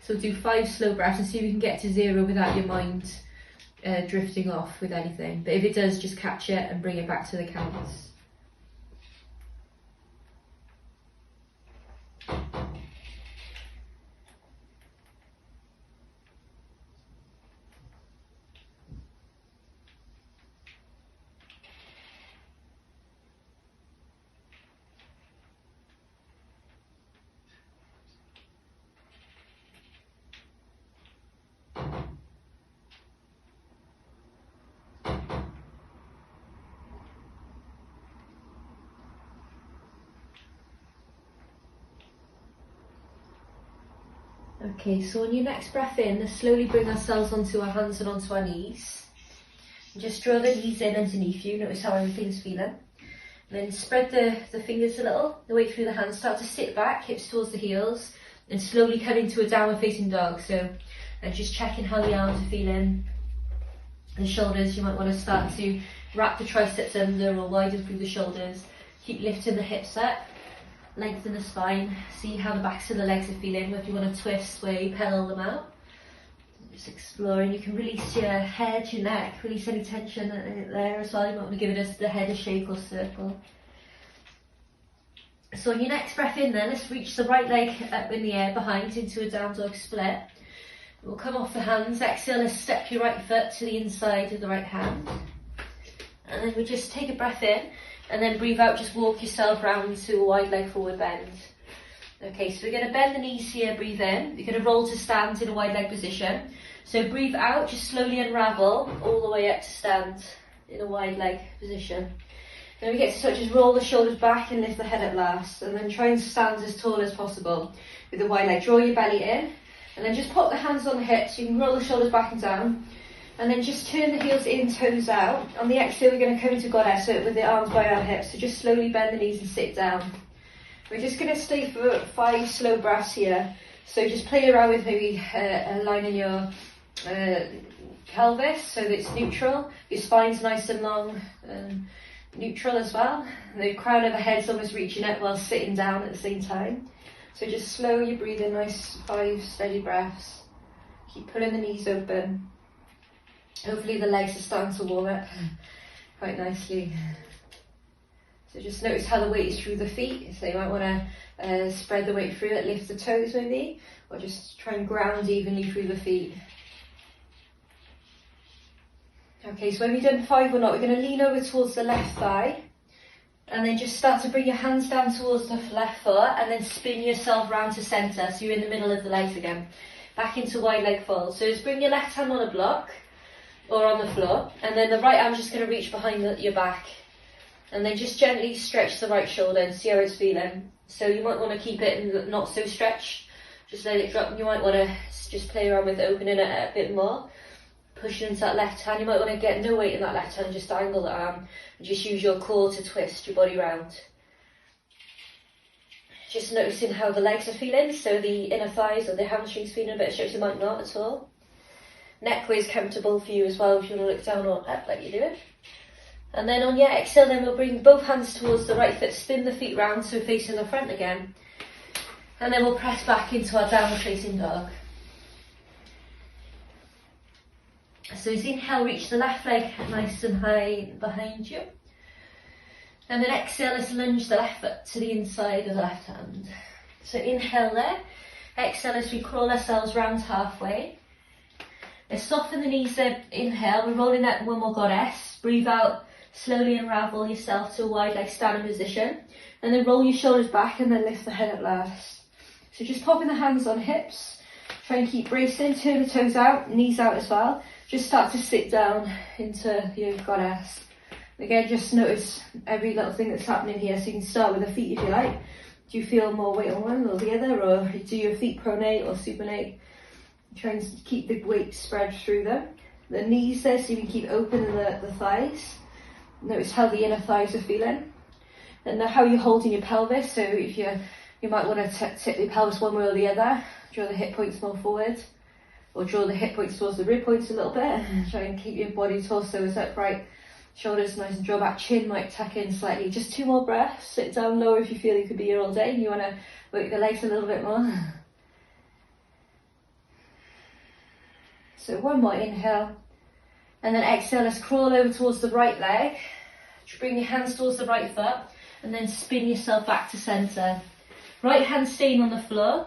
So do 5 slow breaths and see if you can get to 0 without your mind drifting off with anything. But if it does, just catch it and bring it back to the counts. Okay, so on your next breath in, let's slowly bring ourselves onto our hands and onto our knees. And just draw the knees in underneath you, notice how everything's feeling. And then spread the fingers a little, the way through the hands, start to sit back, hips towards the heels, and slowly come into a downward facing dog. So just checking how the arms are feeling. The shoulders, you might want to start to wrap the triceps under or widen through the shoulders. Keep lifting the hips up. Lengthen the spine, see how the backs of the legs are feeling, if you want to twist where you pedal them out. Just exploring, you can release your head, your neck, release any tension there as well. You might want to give it the head a shake or circle. So on your next breath in then, let's reach the right leg up in the air behind into a down dog split. We'll come off the hands, exhale, let's step your right foot to the inside of the right hand. And then we just take a breath in. And then breathe out, just walk yourself round to a wide leg forward bend. Okay, so we're going to bend the knees here, breathe in. You're going to roll to stand in a wide leg position. So breathe out, just slowly unravel all the way up to stand in a wide leg position. Then we get to start, just roll the shoulders back and lift the head up last. And then try and stand as tall as possible with the wide leg. Draw your belly in. And then just pop the hands on the hips. You can roll the shoulders back and down. And then just turn the heels in, toes out. On the exhale, we're going to come into Goddess with the arms by our hips. So just slowly bend the knees and sit down. We're just going to stay for 5 slow breaths here. So just play around with maybe aligning your pelvis so that it's neutral. Your spine's nice and long and neutral as well. And the crown of the head's almost reaching up while sitting down at the same time. So just slow your breathing, nice 5 steady breaths. Keep pulling the knees open. Hopefully the legs are starting to warm up quite nicely. So just notice how the weight is through the feet. So you might want to spread the weight through it, lift the toes maybe, or just try and ground evenly through the feet. Okay, so when we've done 5 or not, we're going to lean over towards the left thigh. And then just start to bring your hands down towards the left foot and then spin yourself round to centre. So you're in the middle of the legs again. Back into wide leg fold. So just bring your left hand on a block or on the floor, and then the right arm's just going to reach behind your back, and then just gently stretch the right shoulder and see how it's feeling. So you might want to keep it not so stretched, just let it drop. You might want to just play around with opening it a bit more, pushing into that left hand. You might want to get no weight in that left hand, just angle the arm and just use your core to twist your body round. Just noticing how the legs are feeling, so the inner thighs or the hamstrings feeling a bit stretched. You might not at all. Neck way is comfortable for you as well if you want to look down or up like you're doing. And then on your exhale, then we'll bring both hands towards the right foot, spin the feet round so facing the front again. And then we'll press back into our downward facing dog. So as you inhale, reach the left leg nice and high behind you. And then exhale, let's lunge the left foot to the inside of the left hand. So inhale there. Exhale as we crawl ourselves round halfway. Let's soften the knees there, inhale, we're rolling out one more Goddess. Breathe out, slowly unravel yourself to a wide leg standing position. And then roll your shoulders back and then lift the head at last. So just popping the hands on hips. Try and keep bracing, turn the toes out, knees out as well. Just start to sit down into your Goddess. Again, just notice every little thing that's happening here. So you can start with the feet if you like. Do you feel more weight on one or the other, or do your feet pronate or supinate? Try and keep the weight spread through them. The knees there, so you can keep opening the thighs. Notice how the inner thighs are feeling. And how you're holding your pelvis. So if you might want to tip your pelvis one way or the other. Draw the hip points more forward. Or draw the hip points towards the rib points a little bit. Try and keep your body torso as upright. Shoulders nice and draw back. Chin might tuck in slightly. Just 2 more breaths. Sit down lower if you feel you could be here all day. You want to work the legs a little bit more. So one more inhale, and then exhale, let's crawl over towards the right leg. Bring your hands towards the right foot, and then spin yourself back to centre. Right hand staying on the floor.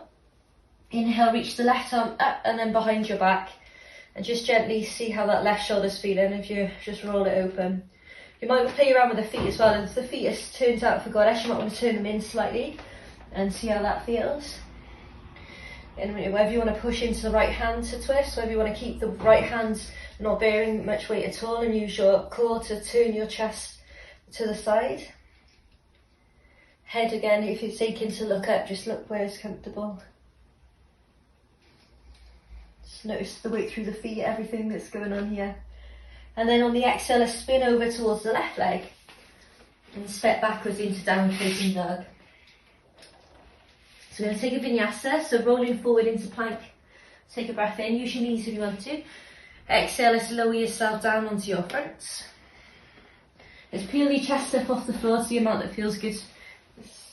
Inhale, reach the left arm up and then behind your back. And just gently see how that left shoulder's feeling if you just roll it open. You might play around with the feet as well. If the feet are turned out for goddess, you might want to turn them in slightly and see how that feels. And whether you want to push into the right hand to twist, whether you want to keep the right hand not bearing much weight at all and use your core to turn your chest to the side. Head again, if you're seeking to look up, just look where it's comfortable. Just notice the weight through the feet, everything that's going on here. And then on the exhale, let's spin over towards the left leg and step backwards into downward facing dog. So we're going to take a vinyasa, so rolling forward into plank. Take a breath in, use your knees if you want to. Exhale, let's lower yourself down onto your fronts. Let's peel your chest up off the floor to the amount that feels good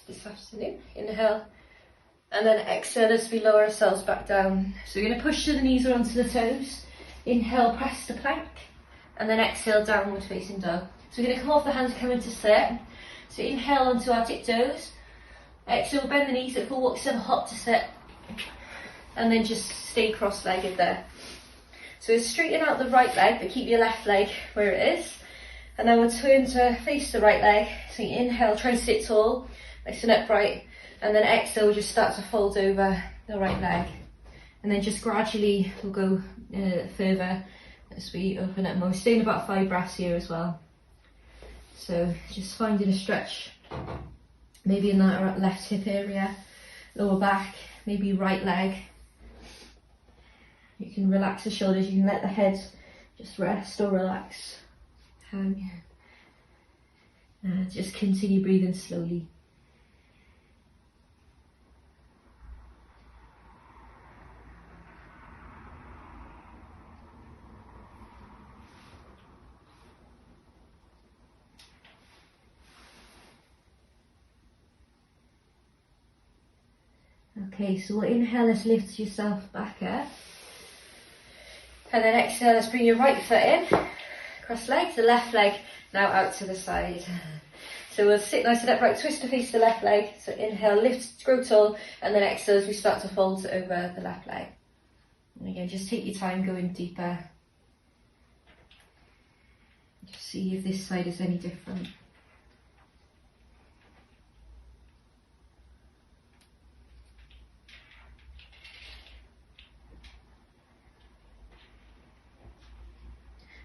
this afternoon. Inhale, and then exhale as we lower ourselves back down. So we're going to push to the knees or onto the toes. Inhale, press to plank, and then exhale, downward facing dog. So we're going to come off the hands, come into sit. So inhale onto our tiptoes. Exhale, bend the knees, full walk, still hop to sit, and then just stay cross-legged there. So straighten out the right leg, but keep your left leg where it is. And then we'll turn to face the right leg. So you inhale, try and sit tall, nice and upright, and then exhale, we'll just start to fold over the right leg. And then just gradually we'll go further as we open up more. Staying about 5 breaths here as well. So just finding a stretch. Maybe in that left hip area, lower back, maybe right leg. You can relax the shoulders, you can let the head just rest or relax. Hang. Just continue breathing slowly. Okay, so we'll inhale, let's lift yourself back up. And then exhale, let's bring your right foot in, cross legs, the left leg now out to the side. So we'll sit nice and upright, twist to face the left leg. So inhale, lift, grow tall, and then exhale as we start to fold over the left leg. And again, just take your time going deeper. Just see if this side is any different.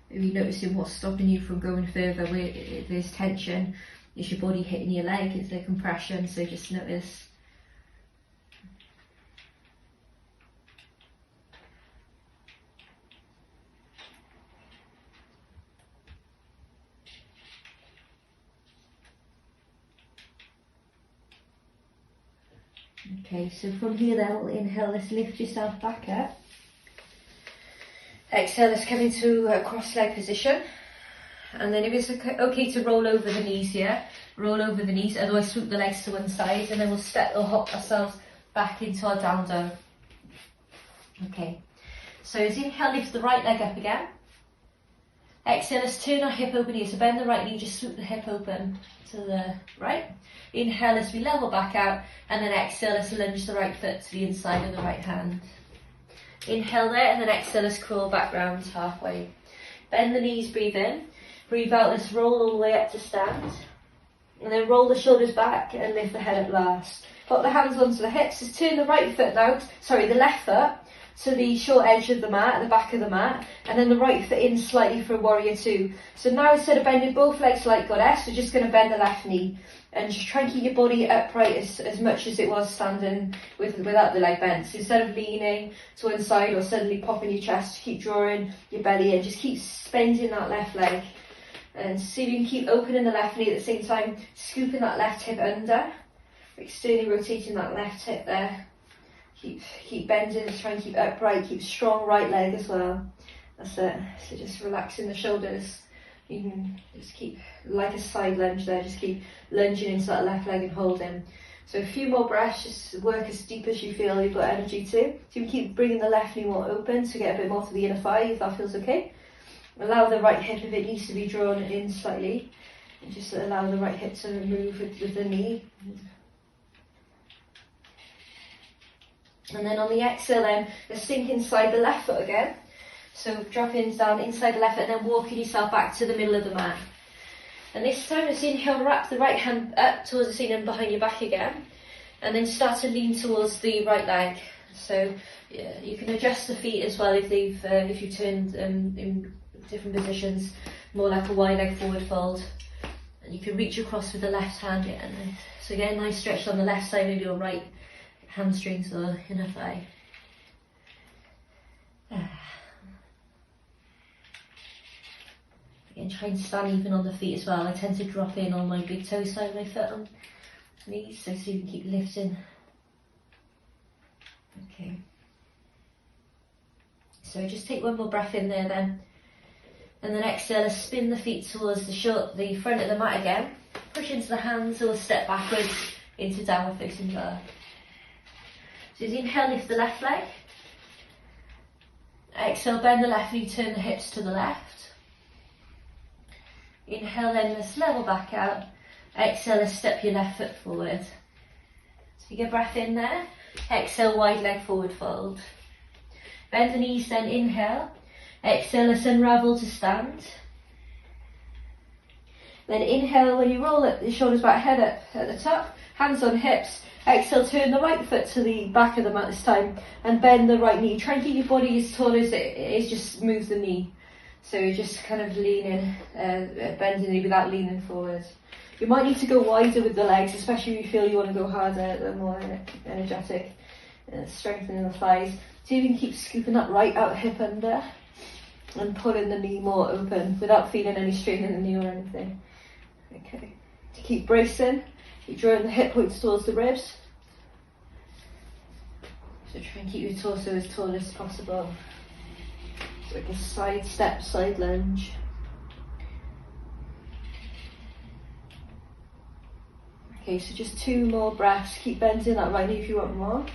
Maybe noticing what's stopping you from going further, where there's tension. Is your body hitting your leg? Is there compression? So just notice. Okay, so from here then, we'll inhale, let's lift yourself back up. Exhale, let's come into a cross-leg position. And then if it's okay to roll over the knees here, roll over the knees, otherwise swoop the legs to one side, and then we'll step or hop ourselves back into our down dog. Okay, so as inhale, lift the right leg up again. Exhale, let's turn our hip open here, so bend the right knee, just swoop the hip open to the right. Inhale as we level back out, and then exhale, let's lunge the right foot to the inside of the right hand. Inhale there, and then exhale, let's crawl back round halfway. Bend the knees, breathe in. Breathe out, let's roll all the way up to stand. And then roll the shoulders back and lift the head up last. Put the hands onto the hips, just turn the the left foot to the short edge of the mat, the back of the mat, and then the right foot in slightly for warrior two. So now instead of bending both legs like goddess, we're just going to bend the left knee. And just try and keep your body upright as much as it was standing without the leg bent. So instead of leaning to one side or suddenly popping your chest, keep drawing your belly in. Just keep bending that left leg. And see if you can keep opening the left knee at the same time, scooping that left hip under. Externally rotating that left hip there. Keep bending, try and keep upright, keep strong right leg as well. That's it. So just relaxing the shoulders. You can just keep, like a side lunge there, just keep lunging into that left leg and holding. So a few more breaths, just work as deep as you feel you've got energy to. So you keep bringing the left knee more open to get a bit more to the inner thigh, if that feels okay. Allow the right hip, if it needs to be drawn in slightly, and just allow the right hip to move with the knee. And then on the exhale then, just sink inside the left foot again. So dropping down inside the left foot and then walking yourself back to the middle of the mat. And this time, just inhale, wrap the right hand up towards the ceiling and behind your back again. And then start to lean towards the right leg. So yeah, you can adjust the feet as well if you turned in different positions, more like a wide leg forward fold. And you can reach across with the left hand. Yeah, so again, nice stretch on the left side of your right hamstrings or inner thigh. Again, try and stand even on the feet as well. I tend to drop in on my big toe side of my foot on knees, so you can keep lifting. Okay. So just take one more breath in there then. And then exhale, spin the feet towards the front of the mat again. Push into the hands or step backwards into downward facing dog. So as you inhale, lift the left leg. Exhale, bend the left knee, turn the hips to the left. Inhale, then let's level back out. Exhale, let's step your left foot forward. Take a breath in there. Exhale, wide leg forward fold. Bend the knees, then inhale. Exhale, let's unravel to stand. Then inhale, when you roll it, the shoulders back, head up at the top, hands on hips. Exhale, turn the right foot to the back of the mat this time and bend the right knee. Try and keep your body as tall as it is, just move the knee. So you're just kind of leaning, bending the knee without leaning forward. You might need to go wider with the legs, especially if you feel you want to go harder, the more energetic, strengthening the thighs. So you can keep scooping that right out hip under and pulling the knee more open without feeling any strain in the knee or anything. Okay, to keep bracing. Keep drawing the hip points towards the ribs. So try and keep your torso as tall as possible. So like a side step, side lunge. Okay, so just 2 more breaths. Keep bending that right knee if you want more.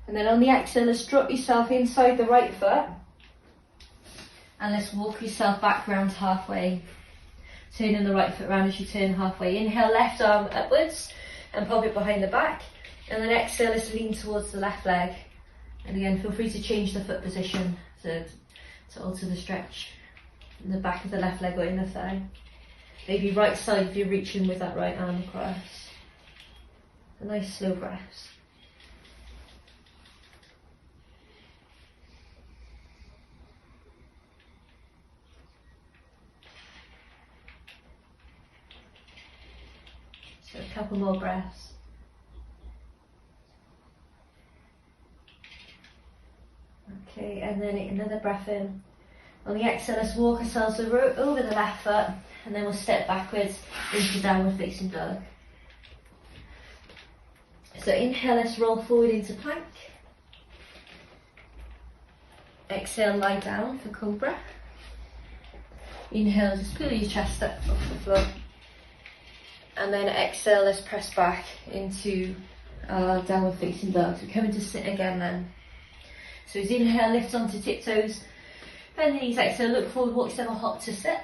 And then on the exhale, let's drop yourself inside the right foot. And let's walk yourself back round halfway. Turning the right foot round as you turn halfway. Inhale, left arm upwards and pop it behind the back. And then exhale, let's lean towards the left leg. And again, feel free to change the foot position to alter the stretch in the back of the left leg or inner thigh. Maybe right side if you're reaching with that right arm across. A nice slow breaths. So a couple more breaths. Okay, and then another breath in. On the exhale, let's walk ourselves over the left foot, and then we'll step backwards into downward facing dog. So inhale, let's roll forward into plank. Exhale, lie down for cobra. Inhale, just pull your chest up off the floor. And then exhale, let's press back into downward facing dog. So come into sit again then. So as inhale, lift onto tiptoes. Bend the knees, exhale, look forward, walk yourself a hop to sit.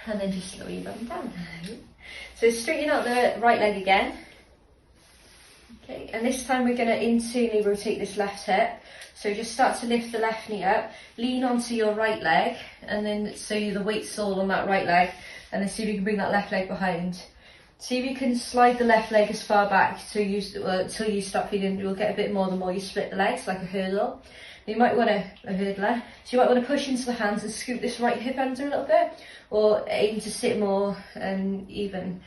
And then just slowly bend down. So straighten out the right leg again. Okay, and this time we're going to internally rotate this left hip. So just start to lift the left knee up, lean onto your right leg, and then so the weight's all on that right leg, and then see if you can bring that left leg behind. See if you can slide the left leg as far back until you start feeling you'll get a bit more the more you split the legs, like a hurdle. You might want a hurdler, so you might want to push into the hands and scoop this right hip under a little bit, or aim to sit more even.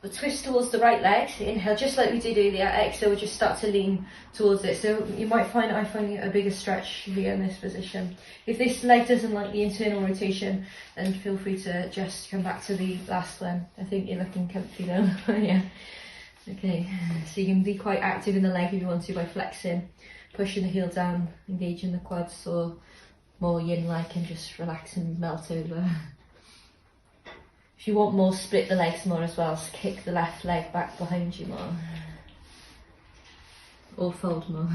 But twist towards the right leg, inhale just like we did earlier, exhale we'll just start to lean towards it. So you might find I find a bigger stretch here in this position. If this leg doesn't like the internal rotation, then feel free to just come back to the last one. I think you're looking comfy now. Yeah. Okay, so you can be quite active in the leg if you want to by flexing, pushing the heel down, engaging the quads, or more yin-like and just relax and melt over. If you want more, split the legs more as well, so kick the left leg back behind you more. Or fold more.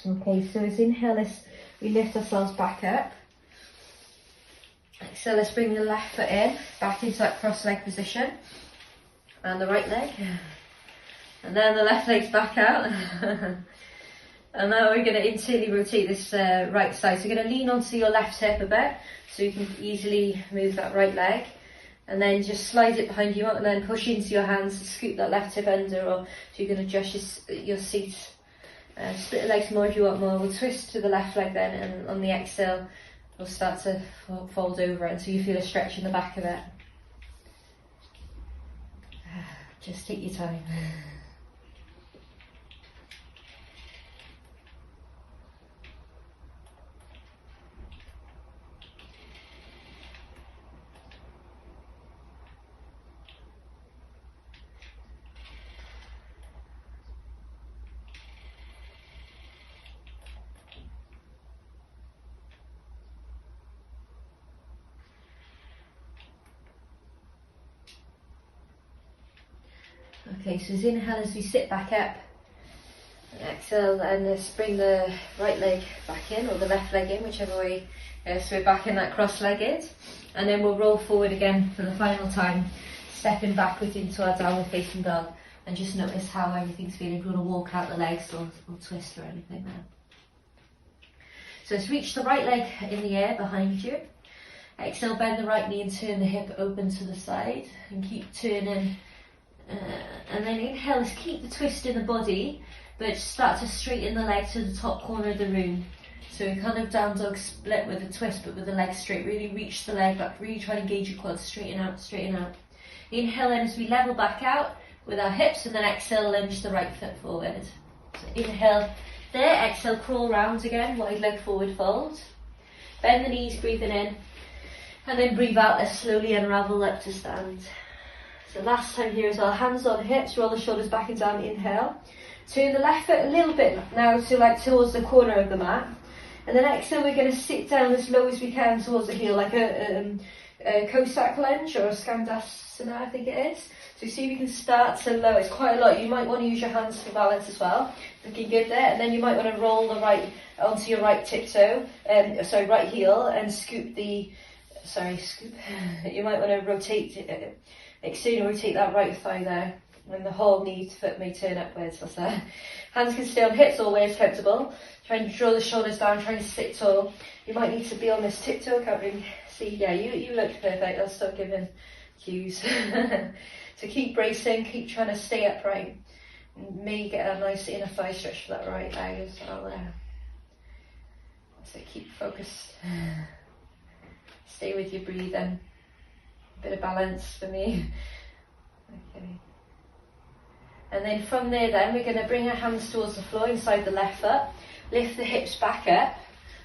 Okay, so as inhale, we lift ourselves back up. So let's bring the left foot in, back into that cross leg position. And the right leg. And then the left leg's back out. And now we're going to internally rotate this right side. So you're going to lean onto your left hip a bit, so you can easily move that right leg. And then just slide it behind you and then push into your hands to scoop that left hip under, or so you can adjust your seat. Split the legs more if you want more. We'll twist to the left leg then, and on the exhale we'll start to fold over it until you feel a stretch in the back of it. Just take your time. Okay, so as inhale as we sit back up, and exhale, and let's bring the right leg back in, or the left leg in, whichever way. So we're back in that cross-legged, and then we'll roll forward again for the final time, stepping backwards into our downward facing dog, and just notice how everything's feeling. If you want to walk out the legs or twist or anything there. So let's reach the right leg in the air behind you. Exhale, bend the right knee and turn the hip open to the side, and keep turning. And then inhale, let's keep the twist in the body, but start to straighten the leg to the top corner of the room. So we kind of down dog split with a twist, but with the leg straight. Really reach the leg back, really try to engage your quads, straighten out, straighten out. Inhale in as we level back out with our hips, and then exhale, lunge the right foot forward. So inhale there, exhale, crawl round again, wide leg forward fold. Bend the knees, breathing in, and then breathe out as slowly unravel up to stand. So last time here as well, hands on hips, roll the shoulders back and down, inhale. Turn the left foot a little bit now to like towards the corner of the mat. And then exhale, we're going to sit down as low as we can towards the heel, like a Cossack lunge or a Skandasana, I think it is. So see if you can start to lower. It's quite a lot. You might want to use your hands for balance as well. Looking good there. And then you might want to roll the right onto your right tiptoe, right heel, and scoop. You might want to rotate, externally rotate that right thigh there. And the whole knee foot may turn upwards. That's that. Hands can stay on hips, always comfortable. Try and draw the shoulders down, try and sit tall. You might need to be on this tiptoe, can't really see. Yeah, you look perfect. I'll stop giving cues. So keep bracing, keep trying to stay upright. May get a nice inner thigh stretch for that right leg as well there. So keep focused. Stay with your breathing. A bit of balance for me. Okay. And then from there then, we're going to bring our hands towards the floor inside the left foot. Lift the hips back up.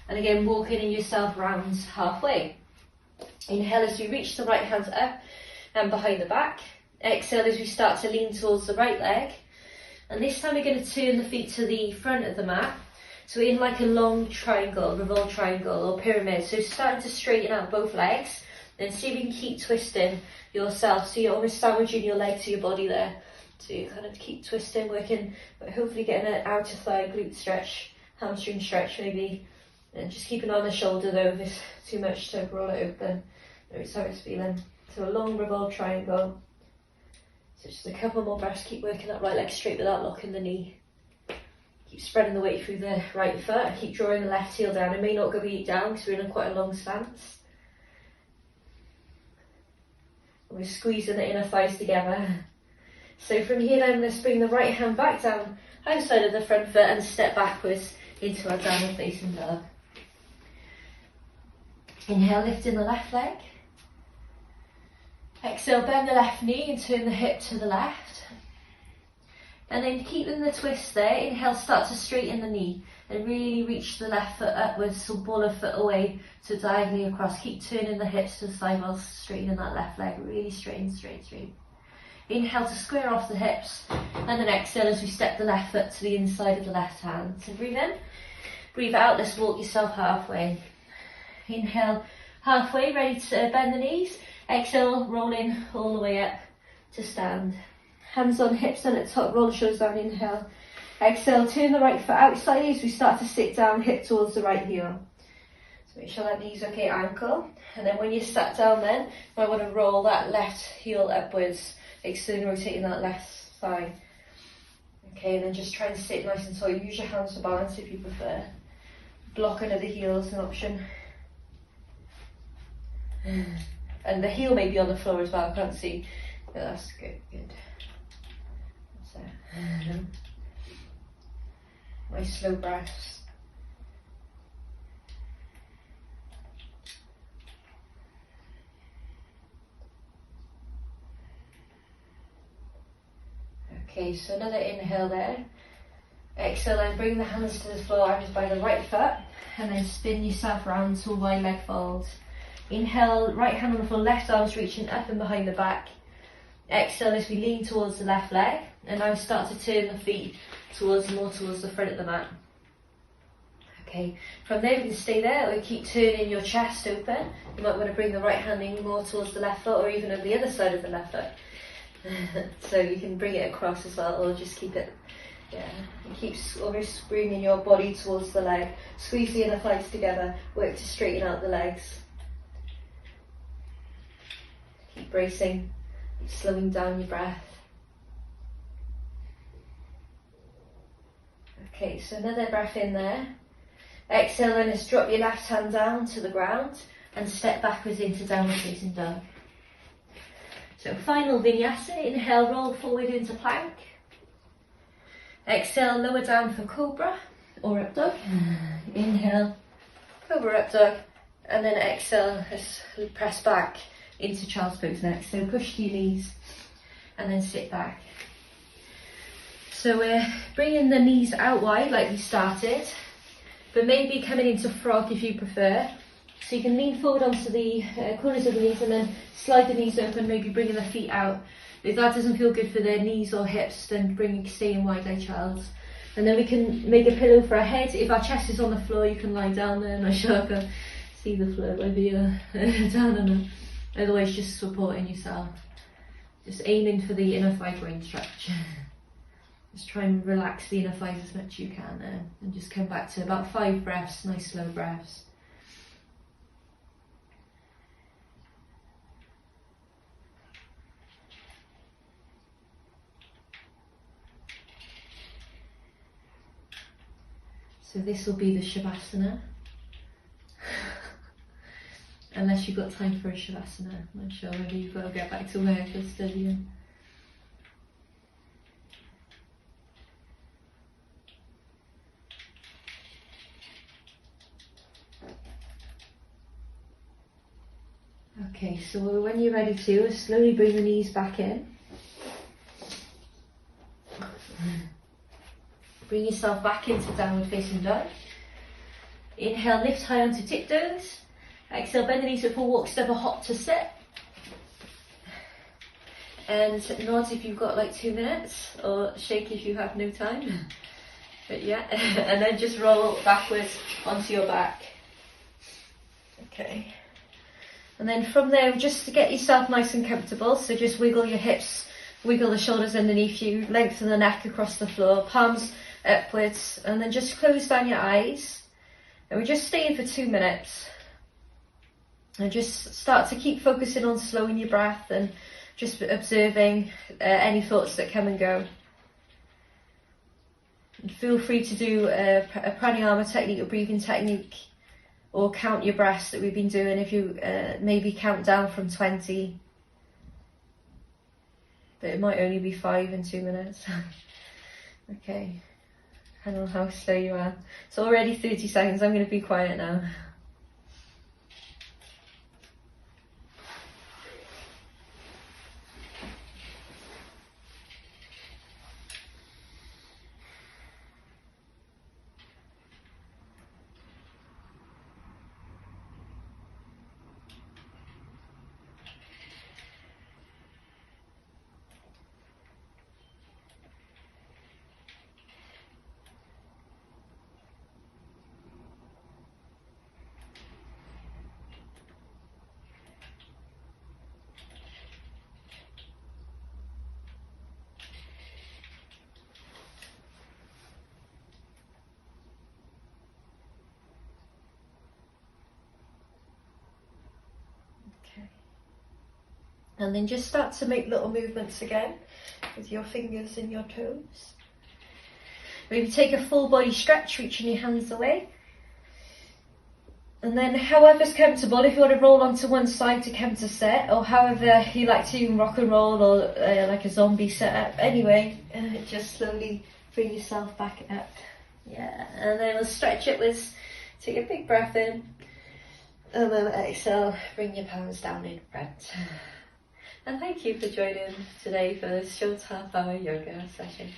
And again, walking in yourself round halfway. Inhale as we reach the right hand up and behind the back. Exhale as we start to lean towards the right leg. And this time we're going to turn the feet to the front of the mat. So in like a long triangle, revolved triangle or pyramid. So starting to straighten out both legs. Then see if you can keep twisting yourself. So you're almost sandwiching your leg to your body there. So you kind of keep twisting, working, but hopefully getting an outer thigh glute stretch, hamstring stretch maybe. And just keep an eye on the shoulder though, if it's too much to roll it open. Notice how it's feeling. So a long revolved triangle. So just a couple more breaths, keep working that right leg straight without locking the knee. Keep spreading the weight through the right foot. Keep drawing the left heel down. It may not go be down because we're in quite a long stance. And we're squeezing the inner thighs together. So from here then, let's bring the right hand back down outside of the front foot and step backwards into our downward facing dog. Inhale, lifting the left leg. Exhale, bend the left knee and turn the hip to the left. And then keeping the twist there, inhale, start to straighten the knee. and really reach the left foot upwards, so ball of foot away to diagonally across. Keep turning the hips to the side while straightening that left leg, really straighten, straight. Inhale to square off the hips, and then exhale as we step the left foot to the inside of the left hand. So breathe in, breathe out, let's walk yourself halfway. Inhale, halfway, ready to bend the knees. Exhale, rolling all the way up to stand. Hands on hips and at top, roll the shoulders down, inhale. Exhale, turn the right foot outside as we start to sit down, hip towards the right heel. So make sure that knee's okay, ankle. And then when you're sat down then, you might want to roll that left heel upwards, externally rotating that left thigh. Okay, and then just try and sit nice and tall. Use your hands for balance if you prefer. Block under the heel is an option. And the heel may be on the floor as well, I can't see. But that's good. That's it. Nice slow breaths. Okay, so another inhale there. Exhale and bring the hands to the floor just by the right foot, and then spin yourself around to a wide leg fold. Inhale, right hand on the floor, left arm's reaching up and behind the back. Exhale as we lean towards the left leg, and now start to turn the feet more towards the front of the mat. Okay, from there we can stay there, or keep turning your chest open. You might want to bring the right hand in more towards the left foot, or even on the other side of the left foot. So you can bring it across as well, or just keep it, keep almost bringing your body towards the leg. Squeeze the inner thighs together, work to straighten out the legs. Keep bracing, keep slowing down your breath. Okay, so another breath in there. Exhale and just drop your left hand down to the ground and step backwards into downward facing dog. So final vinyasa, inhale, roll forward into plank. Exhale, lower down for cobra or up dog. Inhale, cobra up dog, and then exhale, press back into child's pose next. So push to your knees and then sit back. So we're bringing the knees out wide like we started, but maybe coming into frog if you prefer. So you can lean forward onto the corners of the knees and then slide the knees open, maybe bringing the feet out. If that doesn't feel good for their knees or hips, then stay in wide like child's. And then we can make a pillow for our head. If our chest is on the floor, you can lie down there. I'm not sure I can see the floor, whether you're down or not. Otherwise, just supporting yourself. Just aiming for the inner thigh groin stretch. Just try and relax the inner thighs as much as you can there. And just come back to about 5 breaths, nice slow breaths. So this will be the Shavasana. Unless you've got time for a Shavasana. I'm not sure whether you've got to get back to work or studying. Okay, so when you're ready to, slowly bring the knees back in. Bring yourself back into downward facing dog. Inhale, lift high onto tiptoes. Exhale, bend the knees up, walk, step or hop to sit. And nod if you've got like 2 minutes, or shake if you have no time. But yeah, and then just roll backwards onto your back. Okay. And then from there, just to get yourself nice and comfortable, so just wiggle your hips, wiggle the shoulders underneath you, lengthen the neck across the floor, palms upwards, and then just close down your eyes. And we're just staying for 2 minutes. And just start to keep focusing on slowing your breath and just observing any thoughts that come and go. And feel free to do a pranayama technique or breathing technique, or count your breaths that we've been doing. If you maybe count down from 20, but it might only be 5 in 2 minutes. Okay, I don't know how slow you are. It's already 30 seconds, I'm going to be quiet now. And then just start to make little movements again with your fingers and your toes. Maybe take a full body stretch, reaching your hands away. And then however's comfortable, if you want to roll onto one side to come to set, or however you like to rock and roll, or like a zombie setup. Anyway, just slowly bring yourself back up. Yeah, and then we'll stretch it with, take a big breath in, and then exhale, bring your palms down in front. And thank you for joining today for this short half-hour yoga session.